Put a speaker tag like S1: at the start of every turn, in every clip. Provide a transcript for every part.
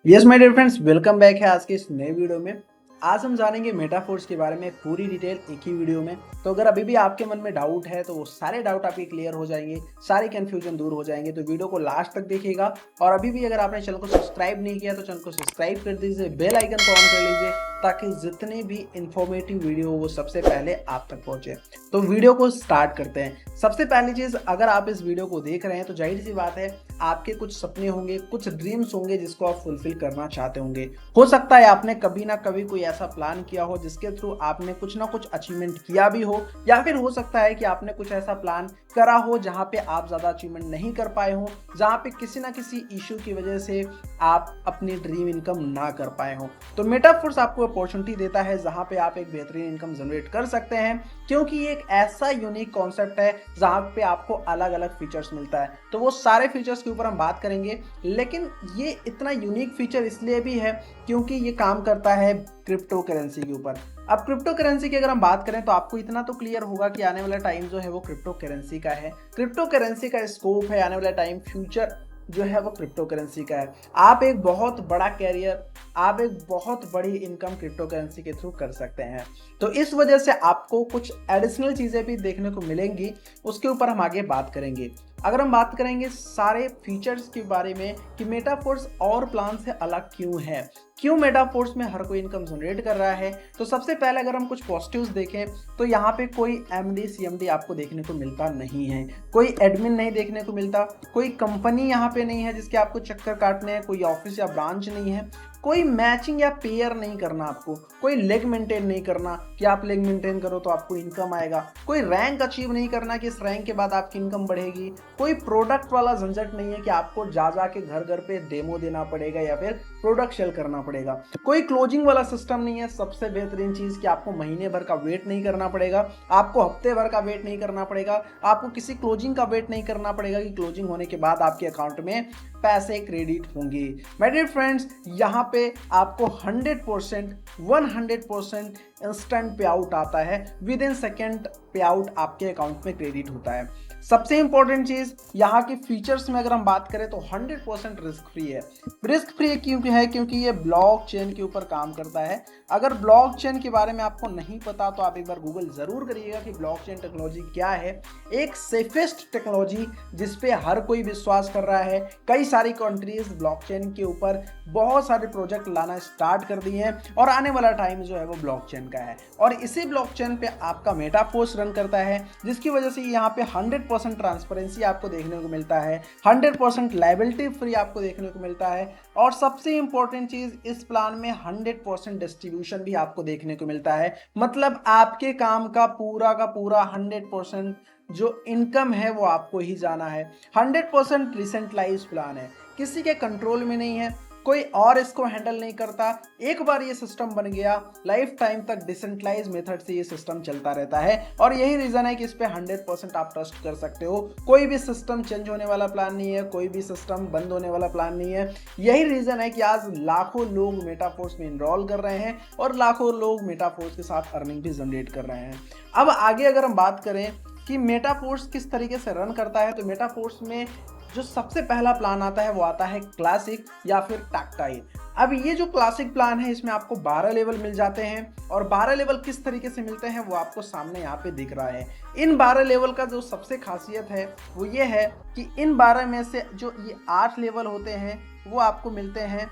S1: Yes my dear friends, welcome back है आज के इस नए वीडियो में। आज हम जानेंगे मेटाफोर्स के बारे में पूरी डिटेल एक ही वीडियो में। तो अगर अभी भी आपके मन में डाउट है तो वो सारे डाउट आपके क्लियर हो जाएंगे, सारे कंफ्यूजन दूर हो जाएंगे। तो वीडियो को लास्ट तक देखिएगा। और अभी भी अगर आपने चैनल को सब्सक्राइब नहीं किया तो चैनल को सब्सक्राइब कर दीजिए, बेल आइकन को ऑन कर लीजिए ताकि जितने भी इंफॉर्मेटिव वीडियो वो सबसे पहले आप तक पहुंचे। तो वीडियो को स्टार्ट करते हैं। सबसे पहली चीज, अगर आप इस वीडियो को देख रहे हैं तो जाहिर सी बात है आपके कुछ सपने होंगे, कुछ ड्रीम्स होंगे जिसको आप फुलफिल करना चाहते होंगे। हो सकता है आपने कभी ना कभी कोई ऐसा प्लान किया हो जिसके थ्रू आपने कुछ ना कुछ अचीवमेंट किया भी हो, या फिर हो सकता है कि आपने कुछ ऐसा प्लान करा हो जहां पे आप ज्यादा अचीवमेंट नहीं कर पाए हो, जहां पे किसी ना किसी इशू की वजह से आप अपनी ड्रीम इनकम ना कर पाए हो। तो मेटाफोर्स आपको अपॉर्चुनिटी देता है जहां पे आप एक बेहतरीन इनकम जनरेट कर सकते हैं, क्योंकि ये एक ऐसा यूनिक कॉन्सेप्ट है जहां पे आपको अलग अलग फीचर्स मिलता है। तो वो सारे फीचर्स के ऊपर हम बात करेंगे, लेकिन ये इतना यूनिक फीचर इसलिए भी है क्योंकि ये काम करता है क्रिप्टो करेंसी के ऊपर। अब क्रिप्टो करेंसी की अगर हम बात करें तो आपको इतना तो क्लियर होगा कि आने वाला टाइम जो है वो क्रिप्टो करेंसी का है। क्रिप्टो करेंसी का स्कोप है, आने वाला टाइम फ्यूचर जो है वो क्रिप्टो करेंसी का है। आप एक बहुत बड़ा कैरियर, आप एक बहुत बड़ी इनकम क्रिप्टो करेंसी के थ्रू कर सकते हैं। तो इस वजह से आपको कुछ एडिशनल चीज़ें भी देखने को मिलेंगी, उसके ऊपर हम आगे बात करेंगे। अगर हम बात करेंगे सारे फीचर्स के बारे में कि मेटाफोर्स और प्लान से अलग क्यों है, क्यों मेटाफोर्स में हर कोई इनकम जनरेट कर रहा है, तो सबसे पहले अगर हम कुछ पॉजिटिव्स देखें तो यहाँ पे कोई एमडी सीएमडी आपको देखने को मिलता नहीं है, कोई एडमिन नहीं देखने को मिलता, कोई कंपनी यहाँ पे नहीं है जिसके आपको चक्कर काटने हैं, कोई ऑफिस या ब्रांच नहीं है, कोई मैचिंग या पेयर नहीं करना आपको, कोई लेग मेंटेन नहीं करना कि आप लेग मेंटेन करो तो आपको इनकम आएगा, कोई रैंक अचीव नहीं करना कि इस रैंक के बाद आपकी इनकम बढ़ेगी, कोई प्रोडक्ट वाला झंझट नहीं है कि आपको जा जा के घर घर पे डेमो देना पड़ेगा या फिर प्रोडक्ट सेल करना पड़ेगा, कोई क्लोजिंग वाला सिस्टम नहीं है। सबसे बेहतरीन चीज कि आपको महीने भर का वेट नहीं करना पड़ेगा, आपको हफ्ते भर का वेट नहीं करना पड़ेगा, आपको किसी क्लोजिंग का वेट नहीं करना पड़ेगा कि क्लोजिंग होने के बाद आपके अकाउंट में पैसे क्रेडिट होंगे। माय डियर फ्रेंड्स, यहाँ पे आपको 100% इंस्टेंट पे आउट आता है, विद इन सेकेंड पे आउट आपके अकाउंट में क्रेडिट होता है। सबसे इंपॉर्टेंट चीज यहाँ के फीचर्स में अगर हम बात करें तो 100% रिस्क फ्री है। रिस्क फ्री क्यों है? क्योंकि ये ब्लॉकचेन के ऊपर काम करता है। अगर ब्लॉकचेन के बारे में आपको नहीं पता तो आप एक बार गूगल जरूर करिएगा कि ब्लॉकचेन टेक्नोलॉजी क्या है। एक सेफेस्ट टेक्नोलॉजी जिसपे हर कोई विश्वास कर रहा है। कई सारी कंट्रीज ब्लॉकचेन के ऊपर बहुत सारे प्रोजेक्ट लाना स्टार्ट कर दिए हैं और आने वाला टाइम जो है वो ब्लॉकचेन का है। और इसी ब्लॉकचेन पे आपका मेटाफोर्स रन करता है, जिसकी वजह से यहाँ पे 100% ट्रांसपेरेंसी आपको देखने को मिलता है, 100% लायबिलिटी फ्री आपको देखने को मिलता है, और सबसे इंपॉर्टेंट चीज इस प्लान में 100% डिस्ट्रीब्यूशन भी आपको देखने को मिलता है। मतलब आपके काम का पूरा 100% जो इनकम है वो आपको ही जाना है। 100% डिसेंट्रलाइज प्लान है, किसी के कंट्रोल में नहीं है, कोई और इसको हैंडल नहीं करता। एक बार ये सिस्टम बन गया, लाइफ टाइम तक डिसेंट्रलाइज मेथड से ये सिस्टम चलता रहता है। और यही रीजन है कि इस पे 100% आप ट्रस्ट कर सकते हो। कोई भी सिस्टम चेंज होने वाला प्लान नहीं है, कोई भी सिस्टम बंद होने वाला प्लान नहीं है। यही रीजन है कि आज लाखों लोग मेटाफोर्स में इनरोल कर रहे हैं और लाखों लोग मेटाफोर्स के साथ अर्निंग भी जनरेट कर रहे हैं। अब आगे अगर हम बात करें कि मेटाफोर्स किस तरीके से रन करता है, तो मेटाफोर्स में जो सबसे पहला प्लान आता है वो आता है क्लासिक या फिर टैक्टाइल। अब ये जो क्लासिक प्लान है इसमें आपको 12 लेवल मिल जाते हैं, और 12 लेवल किस तरीके से मिलते हैं वो आपको सामने यहाँ पे दिख रहा है। इन 12 लेवल का जो सबसे खासियत है वो ये है कि इन 12 में से जो ये 8 लेवल होते हैं वो आपको मिलते हैं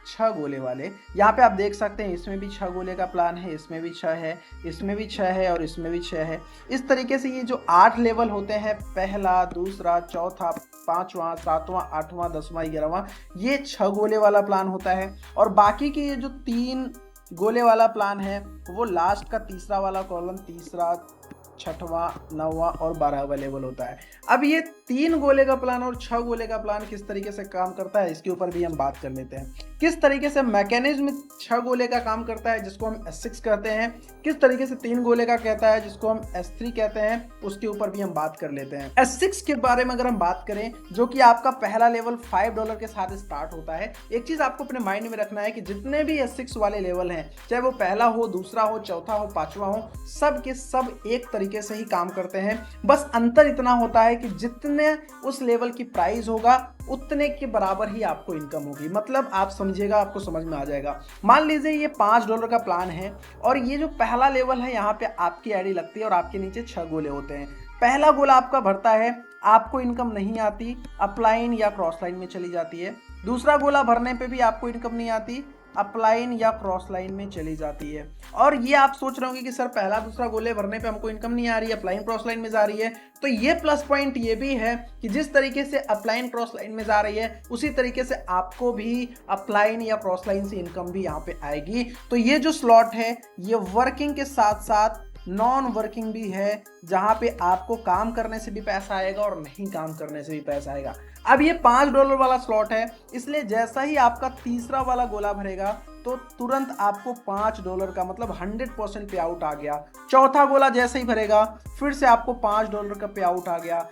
S1: 6 गोले वाले। यहाँ पे आप देख सकते हैं इसमें भी 6 गोले का प्लान है, इसमें भी 6 है, इसमें भी 6 है और इसमें भी 6 है। इस तरीके से ये जो 8 लेवल होते हैं, पहला, दूसरा, चौथा, 5वां, 7वां, 8वां, 10वां, 11वां, ये 6 गोले वाला प्लान होता है। और बाकी के ये जो 3 गोले वाला प्लान है वो लास्ट का तीसरा वाला कॉलम, तीसरा, 6वां, 9वां और 12वां लेवल होता है। अब ये 3 गोले का प्लान और 6 गोले का प्लान किस तरीके से काम करता है इसके ऊपर भी हम बात कर लेते हैं। किस तरीके से मैकेनिज्म 6 गोले का काम करता है जिसको हम S6 कहते हैं, किस तरीके से 3 गोले का कहता है जिसको हम S3 कहते हैं, उसके ऊपर भी हम बात कर लेते हैं। S6 के बारे में अगर हम बात करें, जो कि आपका पहला लेवल $5 के साथ स्टार्ट होता है। एक चीज आपको अपने माइंड में रखना है कि जितने भी S6 वाले लेवल हैं, चाहे वो पहला हो, दूसरा हो, चौथा हो, 5वां हो, सब के सब एक तरीके से ही काम करते हैं। बस अंतर इतना होता है कि जितने उस लेवल की प्राइस होगा उतने के बराबर ही आपको इनकम होगी। मतलब आप समझिएगा, आपको समझ में आ जाएगा। मान लीजिए ये $5 का प्लान है और ये जो पहला लेवल है यहाँ पे आपकी आईडी लगती है और आपके नीचे 6 गोले होते हैं। पहला गोला आपका भरता है, आपको इनकम नहीं आती, अपलाइन या क्रॉस लाइन में चली जाती है। दूसरा गोला भरने पे भी आपको इनकम नहीं आती, अपलाइन या क्रॉस लाइन में चली जाती है। और ये आप सोच रहे होंगे कि सर पहला दूसरा गोले भरने पे हमको इनकम नहीं आ रही है, अपलाइन क्रॉस लाइन में जा रही है। तो ये प्लस पॉइंट ये भी है कि जिस तरीके से अपलाइन क्रॉस लाइन में जा रही है उसी तरीके से आपको भी अपलाइन या क्रॉस लाइन से इनकम भी यहाँ पे आएगी। तो ये जो स्लॉट है ये वर्किंग के साथ साथ नॉन वर्किंग भी है, जहां पे आपको काम करने से भी पैसा आएगा और नहीं काम करने से भी पैसा आएगा। अब ये $5 वाला स्लॉट है, इसलिए जैसा ही आपका तीसरा वाला गोला भरेगा तो तुरंत आपको $5 का मतलब 100% पे आउट आ गया। चौथा गोला जैसे ही भरेगा फिर से आपको $5 का पे आउट आ गया।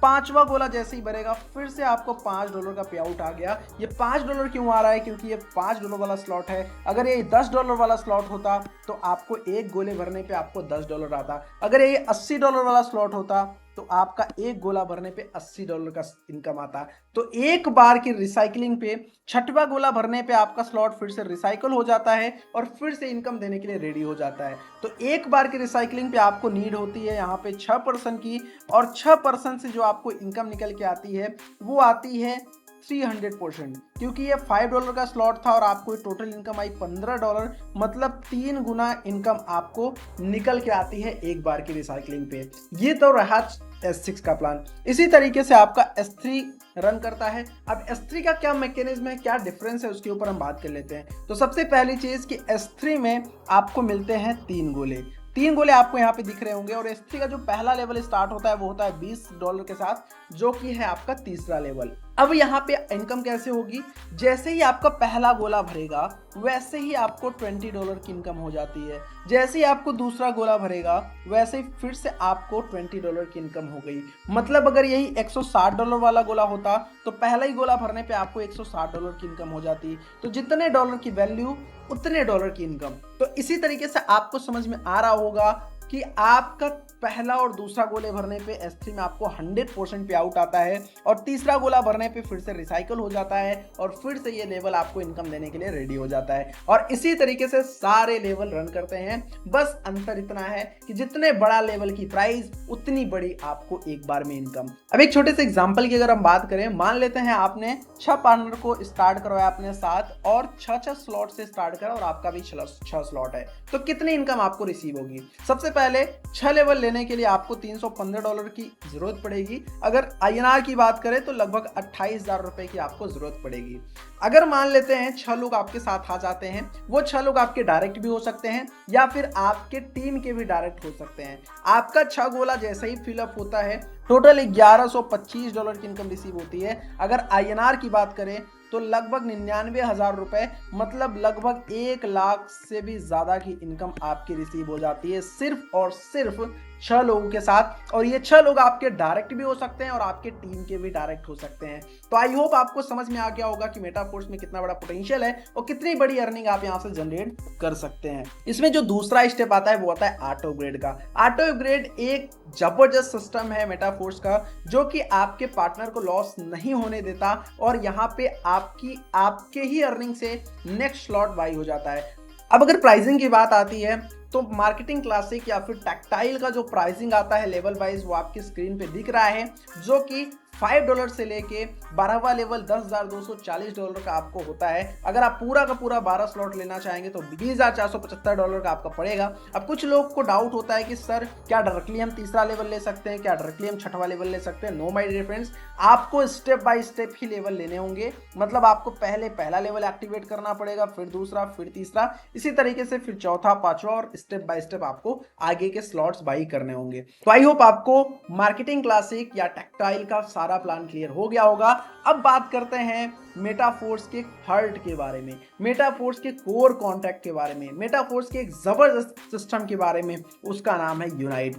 S1: पांचवा गोला जैसे ही भरेगा फिर से आपको $5 का पे आउट आ गया। ये $5 क्यों आ रहा है? क्योंकि ये $5 वाला स्लॉट है। अगर ये $10 वाला स्लॉट होता तो आपको एक गोले भरने पे आपको $10 आता। अगर ये $80 वाला स्लॉट होता तो आपका एक गोला भरने पे $80 का इनकम आता। तो एक बार की रिसाइकलिंग पे छठवां गोला भरने पे आपका स्लॉट फिर से रिसाइकल हो जाता है और फिर से इनकम देने के लिए रेडी हो जाता है। तो एक बार की रिसाइकलिंग पे आपको नीड होती है यहाँ पे 6% की, और 6% से जो आपको इनकम निकल के आती है वो आती है 300%। क्योंकि ये $5 का स्लॉट था और आपको टोटल इनकम आई $15, मतलब 3 गुना इनकम आपको निकल के आती है एक बार की रिसाइकलिंग पे। ये तो रहा S6 का प्लान। इसी तरीके से आपका S3 रन करता है। अब S3 का क्या मैकेनिज्म है, क्या डिफरेंस है, उसके ऊपर हम बात कर लेते हैं। तो सबसे पहली चीज कि S3 में आपको मिलते हैं 3 गोले। 3 गोले आपको यहाँ पे दिख रहे होंगे और S3 का जो पहला लेवल स्टार्ट होता है वो होता है $20 के साथ, जो कि है आपका तीसरा लेवल। अब यहाँ पे इनकम कैसे होगी? जैसे ही आपका पहला गोला भरेगा वैसे ही आपको $20 की इनकम हो जाती है। जैसे ही आपको दूसरा गोला भरेगा वैसे ही फिर से आपको $20 की इनकम हो गई। मतलब अगर यही $160 वाला गोला होता तो पहला ही गोला भरने पे आपको $160 की इनकम हो जाती। तो जितने डॉलर की वैल्यू उतने डॉलर की इनकम। तो इसी तरीके से आपको समझ में आ रहा होगा कि आपका पहला और दूसरा गोले भरने पे S3 में आपको 100% पे आउट आता है और तीसरा गोला भरने पे फिर से रिसाइकल हो जाता है और फिर से ये लेवल आपको इनकम देने के लिए रेडी हो जाता है। और इसी तरीके से सारे लेवल रन करते हैं। बस अंतर इतना है कि जितने बड़ा लेवल की प्राइस उतनी बड़ी आपको एक बार में इनकम। अब एक छोटे से एग्जाम्पल की अगर हम बात करें, मान लेते हैं आपने 6 पार्टनर को स्टार्ट करवाया अपने साथ और 6 स्लॉट से स्टार्ट करा और आपका भी 6 स्लॉट है, तो कितनी इनकम आपको रिसीव होगी? सबसे पहले 6 लेवल लेने के लिए आपको $315 की जरूरत पड़ेगी। अगर INR की बात करें तो लगभग 28,000 रुपए की आपको जरूरत पड़ेगी। अगर मान लेते हैं 6 लोग आपके साथ आ जाते हैं, वो 6 लोग आपके डायरेक्ट भी हो सकते हैं या फिर आपके टीम के भी डायरेक्ट हो सकते हैं। आपका 6 गोला जैसे ही फिलअप होता है टोटल $1125 की इनकम रिसीव होती है। अगर INR की बात करें तो लगभग 99,000 रुपए, मतलब लगभग 1 लाख से भी ज्यादा की इनकम आपकी रिसीव हो जाती है सिर्फ और सिर्फ 6 लोगों के साथ। और ये 6 लोग आपके डायरेक्ट भी हो सकते हैं और आपके टीम के भी डायरेक्ट हो सकते हैं। तो आई होप आपको समझ में आ गया होगा कि मेटाफोर्स में कितना बड़ा पोटेंशियल है और कितनी बड़ी अर्निंग आप यहाँ से जनरेट कर सकते हैं। इसमें जो दूसरा स्टेप आता है वो आता है ऑटो अपग्रेड का। ऑटो अपग्रेड एक जबरदस्त सिस्टम है मेटाफोर्स का, जो कि आपके पार्टनर को लॉस नहीं होने देता और यहाँ पे आपके ही अर्निंग से नेक्स्ट स्लॉट बाई हो जाता है। अब अगर प्राइसिंग की बात आती है तो मार्केटिंग क्लासिक या फिर टैक्टाइल का जो प्राइसिंग आता है लेवल वाइज वो आपकी स्क्रीन पे दिख रहा है, जो कि $5 से लेके 12वां लेवल $10,240 का आपको होता है। अगर आप पूरा का पूरा 12 स्लॉट लेना चाहेंगे तो $20,475 का आपका पड़ेगा। अब कुछ लोग को डाउट होता है कि सर क्या डायरेक्टली हम तीसरा लेवल ले सकते हैं, क्या डायरेक्टली हम 6वां लेवल ले सकते हैं? नो माय डियर फ्रेंड्स, आपको step by step he level लेने होंगे। मतलब आपको पहले पहला लेवल एक्टिवेट करना पड़ेगा, फिर दूसरा, फिर तीसरा, इसी तरीके से फिर चौथा, पांचवा और स्टेप बाय स्टेप आपको आगे के स्लॉट्स बाई करने होंगे। तो आई होप आपको मार्केटिंग क्लासिक या टैक्टाइल का सारा प्लान क्लियर हो गया होगा। अब बात करते हैं मेटाफोर्स के हार्ट के बारे में, मेटाफोर्स के कोर कॉन्ट्रैक्ट के बारे में, मेटाफोर्स के एक जबरदस्त सिस्टम के बारे में। उसका नाम है unite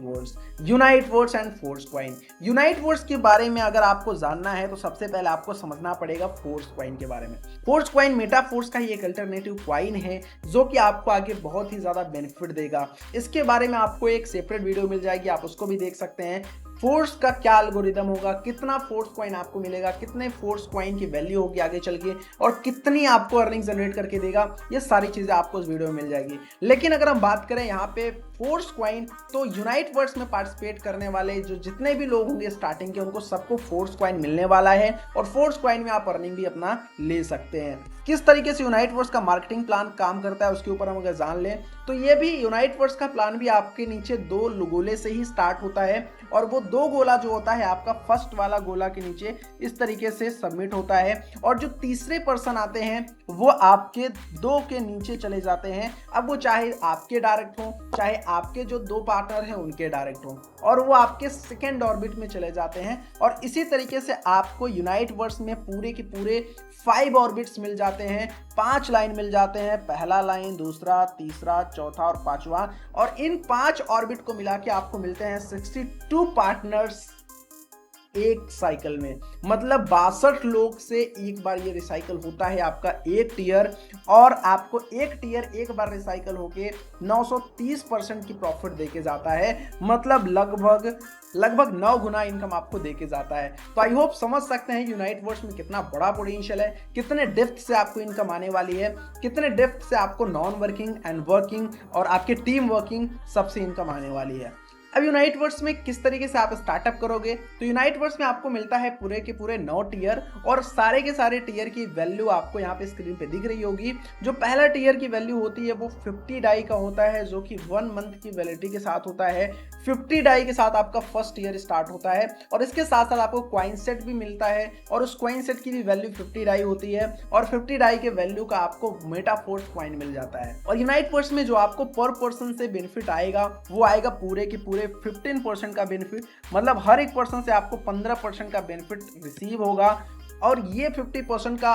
S1: verse and force coin. Unite verse के बारे में अगर आपको जानना है तो सबसे पहले आपको समझना पड़ेगा फोर्स कॉइन के बारे में। फोर्स कॉइन मेटाफोर्स का ही एक अल्टरनेटिव कॉइन है जो कि आपको आगे बहुत ही ज्यादा बेनिफिट देगा। इसके बारे में आपको एक सेपरेट वीडियो मिल जाएगी, आप उसको भी देख सकते हैं। फोर्स का क्या एल्गोरिदम होगा, कितना फोर्स कॉइन आपको मिलेगा, कितने फोर्स कॉइन की वैल्यू होगी आगे चल के, और कितनी आपको अर्निंग जनरेट करके देगा, ये सारी चीजें आपको इस वीडियो में मिल जाएगी। लेकिन अगर हम बात करें यहाँ पे फोर्स कॉइन, तो यूनाइट वर्स में पार्टिसिपेट करने वाले जो जितने भी लोग होंगे स्टार्टिंग के, उनको सबको फोर्स कॉइन मिलने वाला है, और फोर्स कॉइन में आप अर्निंग भी अपना ले सकते हैं। किस तरीके से यूनाइट वर्स का मार्केटिंग प्लान काम करता है उसके ऊपर हम अगर जान लें, तो ये भी यूनाइट वर्स का प्लान भी आपके नीचे 2 गोले से ही स्टार्ट होता है, और वो 2 गोला जो होता है आपका फर्स्ट वाला गोला के नीचे इस तरीके से सबमिट होता है, और जो तीसरे पर्सन आते हैं वो आपके 2 के नीचे चले जाते हैं। अब वो चाहे आपके डायरेक्ट हो, चाहे आपके जो 2 पार्टनर हैं उनके डायरेक्ट हो, और वो आपके सेकेंड ऑर्बिट में चले जाते हैं। और इसी तरीके से आपको यूनाइट वर्स में पूरे के पूरे 5 ऑर्बिट्स मिल जाते हैं, 5 लाइन मिल जाते हैं, पहला लाइन, दूसरा, तीसरा, चौथा और 5वां, और इन 5 ऑर्बिट को मिला के आपको मिलते हैं 62 पार्टनर्स एक साइकिल में। मतलब 62 लोग से एक बार ये रिसाइकल होता है आपका एक टीयर, और आपको एक टीयर एक बार रिसाइकल होके 930% की प्रॉफिट देके जाता है। मतलब लगभग 9 गुना इनकम आपको देके जाता है। तो आई होप समझ सकते हैं यूनाइट वर्स में कितना बड़ा पोटेंशियल है, कितने डेप्थ से आपको इनकम आने वाली है, कितने डेप्थ से आपको नॉन वर्किंग एंड वर्किंग और आपके टीम वर्किंग सबसे इनकम आने वाली है। अब यूनाइट वर्स में किस तरीके से आप स्टार्टअप करोगे, तो यूनाइट वर्स में आपको मिलता है पूरे के पूरे 9 टीयर, और सारे के सारे टीयर की वैल्यू आपको यहाँ पे स्क्रीन पे दिख रही होगी। जो पहला टीयर की वैल्यू होती है वो 50 डाई का होता है, जो कि 1 मंथ की वैलिडिटी के साथ होता है। 50 डाई के साथ आपका फर्स्ट ईयर स्टार्ट होता है, और इसके साथ साथ आपको कॉइन सेट भी मिलता है, और उस कॉइन सेट की भी वैल्यू 50 डाई होती है, और 50 डाई के वैल्यू का आपको मेटाफोर्स कॉइन मिल जाता है। और यूनाइट वर्स में जो आपको पर पर्सन से बेनिफिट आएगा वो आएगा पूरे के पूरे 15% का बेनिफिट। मतलब हर एक पर्सन से आपको 15% का बेनिफिट रिसीव होगा, और ये 50% का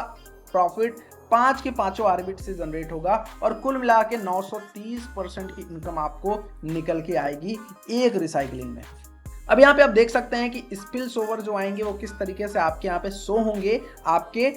S1: प्रॉफिट 5 के 5 ऑर्बिट से जनरेट होगा, और कुल मिला के 930% की इनकम आपको निकल के आएगी एक रिसाइकलिंग में। अब यहाँ पे आप देख सकते हैं कि स्पिल्स ओवर जो आएंगे वो किस तरीके से आपके यहाँ पे शो होंगे आपके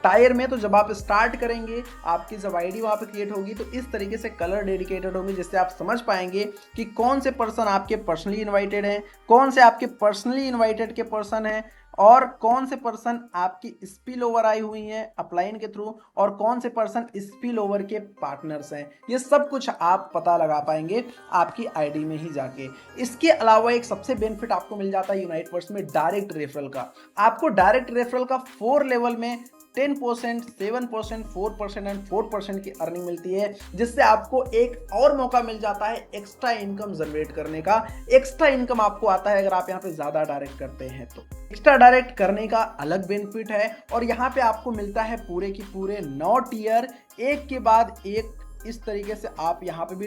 S1: टायर में। तो जब आप स्टार्ट करेंगे, आपकी जब आईडी वहाँ पे क्रिएट होगी, तो इस तरीके से कलर डेडिकेटेड होंगे, जिससे आप समझ पाएंगे कि कौन से पर्सन आपके पर्सनली इनवाइटेड हैं, कौन से आपके पर्सनली इनवाइटेड के पर्सन हैं, और कौन से पर्सन आपकी स्पिल ओवर आई हुई हैं अपलाइन के थ्रू, और कौन से पर्सन स्पिल ओवर के पार्टनर्स हैं। ये सब कुछ आप पता लगा पाएंगे आपकी आईडी में ही जाके। इसके अलावा एक सबसे बेनिफिट आपको मिल जाता है यूनाइट वर्स में डायरेक्ट रेफरल का। आपको डायरेक्ट रेफरल का 4 लेवल में 10%, 7%, 4% एंड 4% की अर्निंग मिलती है, जिससे आपको एक और मौका मिल जाता है एक्स्ट्रा इनकम जनरेट करने का। एक्स्ट्रा इनकम आपको आता है अगर आप यहाँ पे ज्यादा डायरेक्ट करते हैं तो। एक्स्ट्रा डायरेक्ट करने का अलग बेनिफिट है, और यहाँ पे आपको मिलता है पूरे की पूरे 9 टीयर, एक के बाद एक। इस तरीके से आप यहाँ पे भी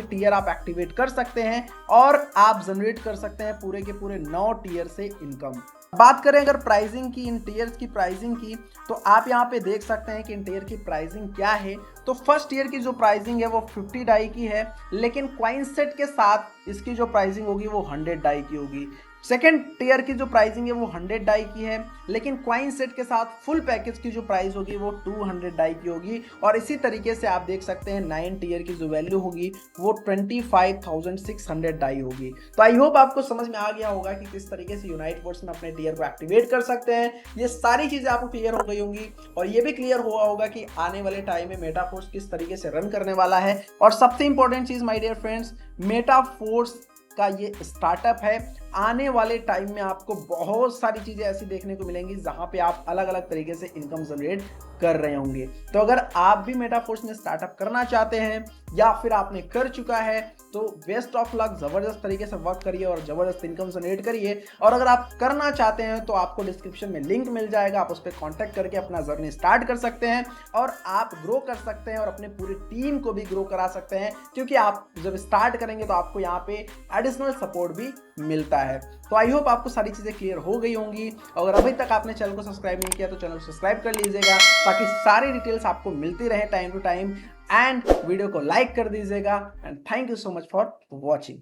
S1: टीयर आप एक्टिवेट कर सकते हैं, और आप जनरेट कर सकते हैं पूरे के पूरे 9 टीयर से इनकम। बात करें अगर प्राइसिंग की, इन टीयर्स की प्राइसिंग की, तो आप यहाँ पे देख सकते हैं कि इन टीयर की प्राइसिंग क्या है। तो फर्स्ट ईयर की जो प्राइसिंग है वो 50 डाई की है, लेकिन कॉइन सेट के साथ इसकी जो प्राइसिंग होगी वो 100 डाई की होगी। सेकेंड टीयर की जो प्राइसिंग है वो 100 डाई की है, लेकिन कॉइन सेट के साथ फुल पैकेज की जो प्राइस होगी वो 200 डाई की होगी। और इसी तरीके से आप देख सकते हैं 9 टीयर की जो वैल्यू होगी वो 25,600 डाई होगी। तो आई होप आपको समझ में आ गया होगा कि किस तरीके से यूनाइट वर्स में अपने टीयर को एक्टिवेट कर सकते हैं। ये सारी चीजें आपको क्लियर हो गई होंगी, और ये भी क्लियर हुआ होगा कि आने वाले टाइम में मेटाफोर्स किस तरीके से रन करने वाला है। और सबसे इंपॉर्टेंट चीज माय डियर फ्रेंड्स, मेटाफोर्स का ये स्टार्टअप है। आने वाले टाइम में आपको बहुत सारी चीजें ऐसी देखने को मिलेंगी जहां पे आप अलग अलग तरीके से इनकम जनरेट कर रहे होंगे। तो अगर आप भी मेटाफोर्स में स्टार्टअप करना चाहते हैं, या फिर आपने कर चुका है, तो बेस्ट ऑफ लक, जबरदस्त तरीके से वर्क करिए और जबरदस्त इनकम जनरेट करिए। और अगर आप करना चाहते हैं तो आपको डिस्क्रिप्शन में लिंक मिल जाएगा, आप उस पर कॉन्टैक्ट करके अपना जर्नी स्टार्ट कर सकते हैं, और आप ग्रो कर सकते हैं और अपने पूरी टीम को भी ग्रो करा सकते हैं, क्योंकि आप जब स्टार्ट करेंगे तो आपको यहाँ पे एडिशनल सपोर्ट भी मिलता है। तो आई होप आपको सारी चीजें क्लियर हो गई होंगी। अगर अभी तक आपने चैनल को सब्सक्राइब नहीं किया तो चैनल को सब्सक्राइब कर लीजिएगा, ताकि सारी डिटेल्स आपको मिलती रहे time to time. And video को लाइक कर दीजिएगा। And thank you so much for watching.